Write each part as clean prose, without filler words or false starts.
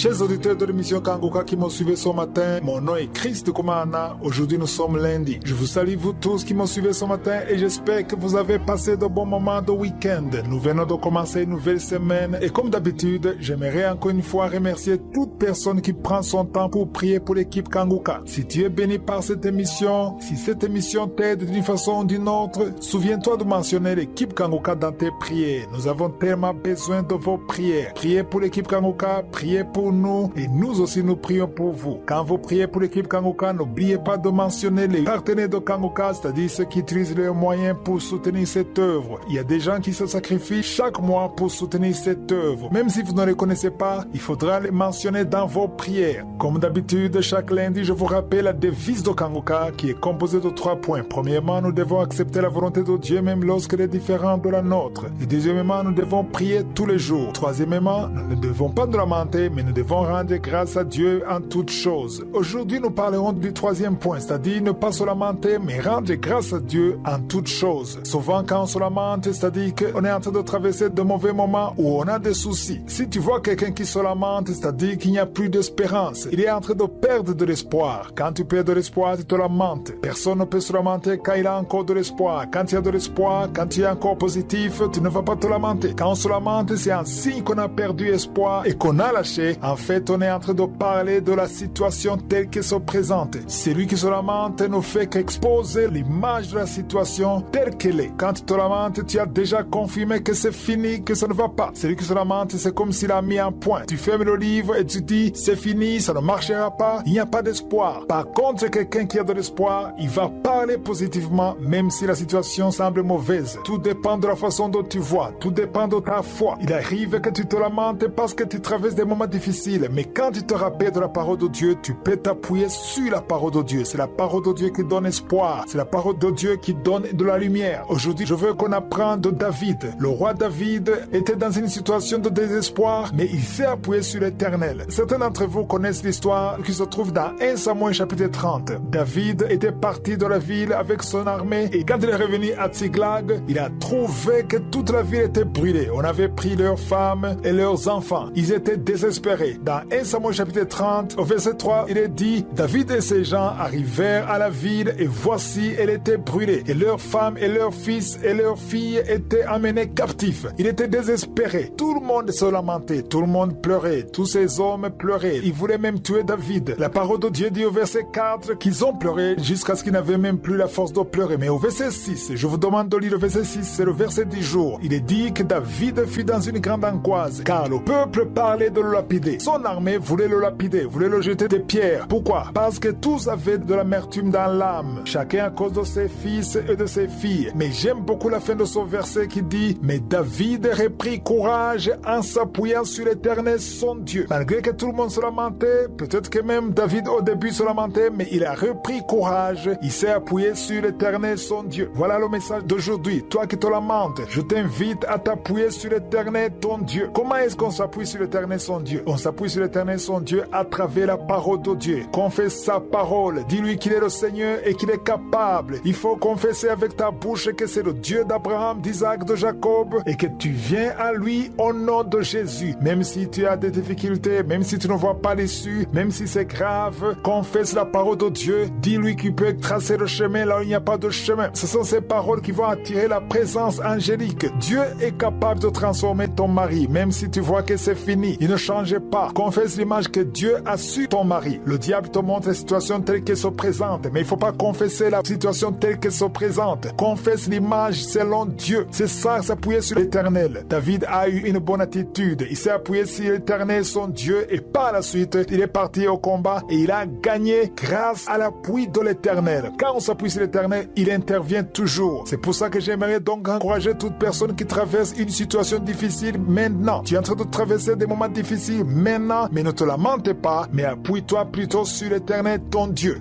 Chers auditeurs de l'émission Kanguka qui m'ont suivi ce matin, mon nom est Christ Komana. Aujourd'hui, nous sommes lundi. Je vous salue vous tous qui m'ont suivi ce matin et j'espère que vous avez passé de bons moments de week-end. Nous venons de commencer une nouvelle semaine et comme d'habitude, j'aimerais encore une fois remercier toute personne qui prend son temps pour prier pour l'équipe Kanguka. Si tu es béni par cette émission, si cette émission t'aide d'une façon ou d'une autre, souviens-toi de mentionner l'équipe Kanguka dans tes prières. Nous avons tellement besoin de vos prières. Priez pour l'équipe Kanguka, priez pour nous et nous aussi nous prions pour vous. Quand vous priez pour l'équipe Kanguka, n'oubliez pas de mentionner les partenaires de Kanguka, c'est-à-dire ceux qui utilisent leurs moyens pour soutenir cette œuvre. Il y a des gens qui se sacrifient chaque mois pour soutenir cette œuvre. Même si vous ne les connaissez pas, il faudra les mentionner dans vos prières. Comme d'habitude, chaque lundi, je vous rappelle la devise de Kanguka qui est composée de 3 points. Premièrement, nous devons accepter la volonté de Dieu même lorsqu'elle est différente de la nôtre. Et deuxièmement, nous devons prier tous les jours. Troisièmement, nous ne devons pas nous lamenter, mais nous devons rendre grâce à Dieu en toutes choses. Aujourd'hui, nous parlerons du 3e point, c'est-à-dire ne pas se lamenter, mais rendre grâce à Dieu en toutes choses. Souvent, quand on se lamente, c'est-à-dire qu'on est en train de traverser de mauvais moments où on a des soucis. Si tu vois quelqu'un qui se lamente, c'est-à-dire qu'il n'y a plus d'espérance, il est en train de perdre de l'espoir. Quand tu perds de l'espoir, tu te lamentes. Personne ne peut se lamenter quand il a encore de l'espoir. Quand il y a de l'espoir, quand tu es encore positif, tu ne vas pas te lamenter. Quand on se lamente, c'est un signe qu'on a perdu espoir et qu'on a lâché. En fait, on est en train de parler de la situation telle qu'elle se présente. Celui qui se lamente ne fait qu'exposer l'image de la situation telle qu'elle est. Quand tu te lamentes, tu as déjà confirmé que c'est fini, que ça ne va pas. Celui qui se lamente, c'est comme s'il a mis un point. Tu fermes le livre et tu dis, c'est fini, ça ne marchera pas, il n'y a pas d'espoir. Par contre, quelqu'un qui a de l'espoir, il va parler positivement, même si la situation semble mauvaise. Tout dépend de la façon dont tu vois, tout dépend de ta foi. Il arrive que tu te lamentes parce que tu traverses des moments difficiles, mais quand tu te rappelles de la parole de Dieu, tu peux t'appuyer sur la parole de Dieu. C'est la parole de Dieu qui donne espoir, c'est la parole de Dieu qui donne de la lumière. Aujourd'hui, je veux qu'on apprenne de David. Le roi David était dans une situation de désespoir, mais il s'est appuyé sur l'Éternel. Certains d'entre vous connaissent l'histoire qui se trouve dans 1 Samuel chapitre 30. David était parti de la ville avec son armée et quand il est revenu à Tsiglag, il a trouvé que toute la ville était brûlée. On avait pris leurs femmes et leurs enfants. Ils étaient désespérés. Dans 1 Samuel chapitre 30, au verset 3, il est dit, David et ses gens arrivèrent à la ville et voici, elle était brûlée. Et leurs femmes et leurs fils et leurs filles étaient amenés captifs. Il était désespéré. Tout le monde se lamentait. Tout le monde pleurait. Tous ces hommes pleuraient. Ils voulaient même tuer David. La parole de Dieu dit au verset 4 qu'ils ont pleuré jusqu'à ce qu'ils n'avaient même plus la force de pleurer. Mais au verset 6, je vous demande de lire le verset 6, c'est le verset du jour. Il est dit que David fut dans une grande angoisse car le peuple parlait de le lapider. Son armée voulait le lapider, voulait le jeter des pierres. Pourquoi? Parce que tous avaient de l'amertume dans l'âme, chacun à cause de ses fils et de ses filles. Mais j'aime beaucoup la fin de ce verset qui dit « Mais David reprit courage en s'appuyant sur l'Éternel son Dieu. » Malgré que tout le monde se lamentait, peut-être que même David au début se lamentait, mais il a repris courage, il s'est appuyé sur l'Éternel son Dieu. Voilà le message d'aujourd'hui. Toi qui te lamentes, je t'invite à t'appuyer sur l'Éternel ton Dieu. Comment est-ce qu'on s'appuie sur l'Éternel son Dieu? On s'appuie sur l'Éternel son Dieu à travers la parole de Dieu. Confesse sa parole. Dis-lui qu'il est le Seigneur et qu'il est capable. Il faut confesser avec ta bouche que c'est le Dieu d'Abraham, d'Isaac, de Jacob et que tu viens à lui au nom de Jésus. Même si tu as des difficultés, même si tu ne vois pas l'issue, même si c'est grave, confesse la parole de Dieu. Dis-lui qu'il peut tracer le chemin là où il n'y a pas de chemin. Ce sont ces paroles qui vont attirer la présence angélique. Dieu est capable de transformer ton mari, même si tu vois que c'est fini. Il ne change pas. Confesse l'image que Dieu a su ton mari. Le diable te montre la situation telle qu'elle se présente, mais il ne faut pas confesser la situation telle qu'elle se présente. Confesse l'image selon Dieu. C'est ça, s'appuyer sur l'Éternel. David a eu une bonne attitude. Il s'est appuyé sur l'Éternel, son Dieu, et par la suite, il est parti au combat et il a gagné grâce à l'appui de l'Éternel. Quand on s'appuie sur l'Éternel, il intervient toujours. C'est pour ça que j'aimerais donc encourager toute personne qui traverse une situation difficile maintenant. Tu es en train de traverser des moments difficiles maintenant, mais ne te lamente pas, mais appuie-toi plutôt sur l'Éternel, ton Dieu.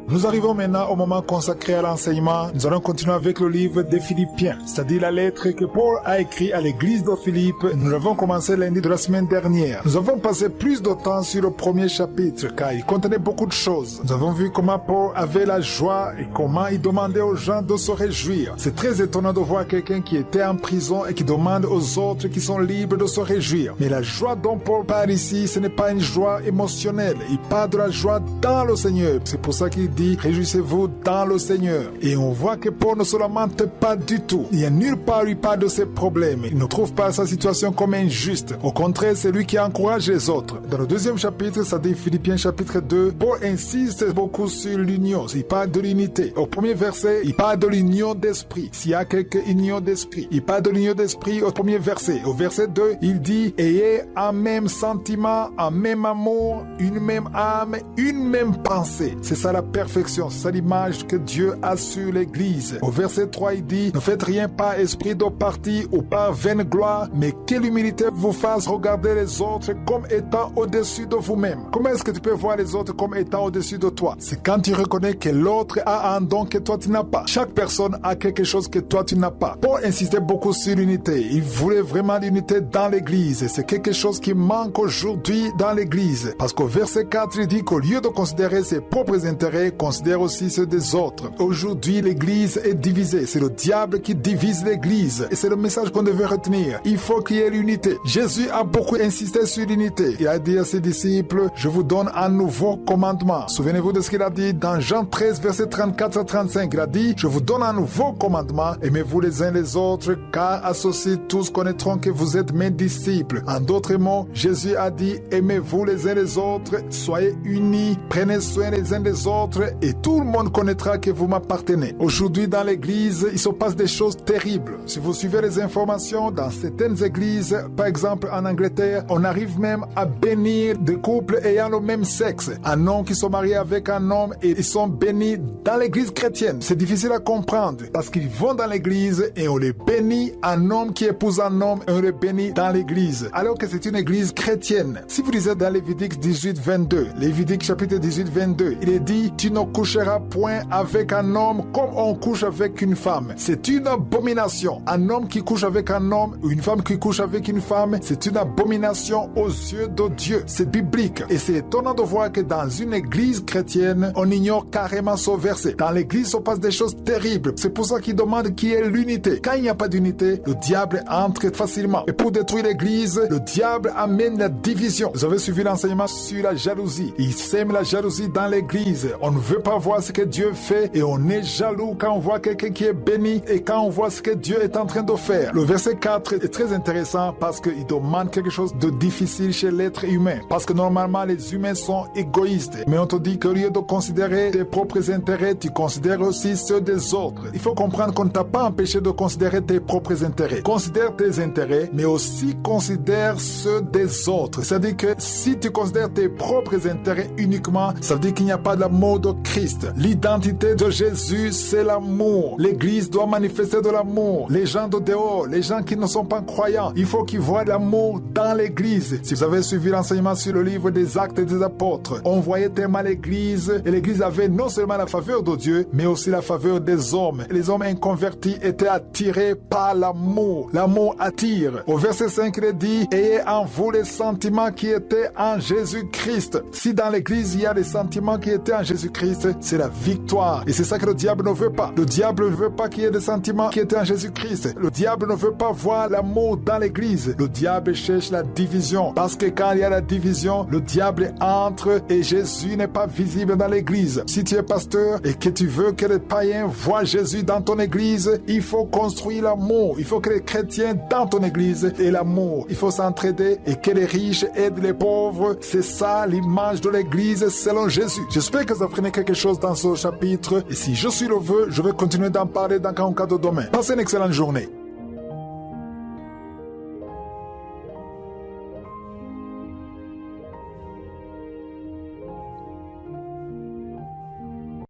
Nous arrivons maintenant au moment consacré à l'enseignement. Nous allons continuer avec le livre des Philippiens, c'est-à-dire la lettre que Paul a écrite à l'église de Philippe. Nous l'avons commencé lundi de la semaine dernière. Nous avons passé plus de temps sur le premier chapitre car il contenait beaucoup de choses. Nous avons vu comment Paul avait la joie et comment il demandait aux gens de se réjouir. C'est très étonnant de voir quelqu'un qui était en prison et qui demande aux autres qui sont libres de se réjouir. Mais la joie dont Paul parle ici, ce n'est pas une joie émotionnelle. Il parle de la joie dans le Seigneur. C'est pour ça qu'il dit « Réjouissez-vous dans le Seigneur ». Et on voit que Paul ne se lamente pas du tout. Il n'y a nulle part où il parle de ses problèmes. Il ne trouve pas sa situation comme injuste. Au contraire, c'est lui qui encourage les autres. Dans le deuxième chapitre, c'est-à-dire Philippiens chapitre 2, Paul insiste beaucoup sur l'union. Il parle de l'unité. Au premier verset, il parle de l'union d'esprit. S'il y a quelque union d'esprit, il parle de l'union d'esprit au premier verset. Au verset 2, il dit « Ayez un même sentiment, un même amour, une même âme, une même pensée. » C'est ça la perfection. C'est ça l'image que Dieu a sur l'Église. Au verset 3, il dit « Ne faites rien par esprit de parti ou par vaine gloire, mais que l'humilité vous fasse regarder les autres comme étant au-dessus de vous-même. » Comment est-ce que tu peux voir les autres comme étant au-dessus de toi? C'est quand tu reconnais que l'autre a un don que toi tu n'as pas. Chaque personne a quelque chose que toi tu n'as pas. Paul insistait beaucoup sur l'unité. Il voulait vraiment l'unité dans l'Église. C'est quelque chose qui manque aujourd'hui dans l'Église. Parce qu'au verset 4, il dit qu'au lieu de considérer ses propres intérêts, considère aussi ceux des autres. Aujourd'hui, l'Église est divisée. C'est le diable qui divise l'Église. Et c'est le message qu'on devait retenir. Il faut qu'il y ait l'unité. Jésus a beaucoup insisté sur l'unité. Il a dit à ses disciples, je vous donne un nouveau commandement. Souvenez-vous de ce qu'il a dit dans Jean 13, verset 34 à 35. Il a dit, je vous donne un nouveau commandement. Aimez-vous les uns les autres, car à ceci tous connaîtront que vous êtes mes disciples. En d'autres mots, Jésus a dit, aimez-vous les uns les autres, soyez unis, prenez soin les uns des autres, et tout le monde connaîtra que vous m'appartenez. Aujourd'hui, dans l'église, il se passe des choses terribles. Si vous suivez les informations, dans certaines églises, par exemple en Angleterre, on arrive même à bénir des couples ayant le même sexe. Un homme qui se marie avec un homme et ils sont bénis dans l'église chrétienne. C'est difficile à comprendre parce qu'ils vont dans l'église et on les bénit, un homme qui épouse un homme et on les bénit dans l'église. Alors que c'est une église chrétienne. Si vous lisez dans Lévitique 18, 22, Lévitique chapitre 18, 22, il est dit, tu ne coucheras point avec un homme comme on couche avec une femme. C'est une abomination. Un homme qui couche avec un homme ou une femme qui couche avec une femme, c'est une abomination aux yeux de Dieu. C'est biblique. Et c'est étonnant de voir que dans une église chrétienne, on ignore carrément ce verset. Dans l'église, se passe des choses terribles. C'est pour ça qu'il demande qu'il y ait l'unité. Quand il n'y a pas d'unité, le diable entre facilement. Et pour détruire l'église, le diable amène la division. Vous avez suivi l'enseignement sur la jalousie. Il sème la jalousie dans l'église. On ne veut pas voir ce que Dieu fait et on est jaloux quand on voit quelqu'un qui est béni et quand on voit ce que Dieu est en train de faire. Le verset 4 est très intéressant parce qu'il demande quelque chose de difficile chez l'être humain. Parce que normalement, les humains sont égoïstes. Mais on te dit qu'au lieu de considérer tes propres intérêts, tu considères aussi ceux des autres. Il faut comprendre qu'on ne t'a pas empêché de considérer tes propres intérêts. Considère tes intérêts, mais aussi considère ceux des autres. C'est-à-dire que si tu considères tes propres intérêts uniquement, ça veut dire qu'il n'y a pas d'amour de Christ. L'identité de Jésus, c'est l'amour. L'Église doit manifester de l'amour. Les gens de dehors, les gens qui ne sont pas croyants, il faut qu'ils voient l'amour dans l'Église. Si vous avez suivi l'enseignement sur le livre des Actes des Apôtres, on voyait tellement l'Église, et l'Église avait non seulement la faveur de Dieu, mais aussi la faveur des hommes. Et les hommes inconvertis étaient attirés par l'amour. L'amour attire. Au verset 5, il est dit, ayez en vous les sentiments qui étaient en Jésus-Christ. Si dans l'Église, il y a des sentiments qui étaient en Jésus-Christ, c'est la victoire. Et c'est ça que le diable ne veut pas. Le diable ne veut pas qu'il y ait des sentiments qui étaient en Jésus-Christ. Le diable ne veut pas voir l'amour dans l'Église. Le diable cherche la division. Parce que quand il y a la division, le diable entre et Jésus n'est pas visible dans l'Église. Si tu es pasteur et que tu veux que les païens voient Jésus dans ton Église, il faut construire l'amour. Il faut que les chrétiens dans ton Église aient l'amour. Il faut s'entraider et que les riches aident les pauvres. C'est ça l'image de l'Église selon Jésus. J'espère que vous apprenez quelque chose dans ce chapitre. Et si je suis le vœu, je vais continuer d'en parler dans un cas de demain. Passez une excellente journée.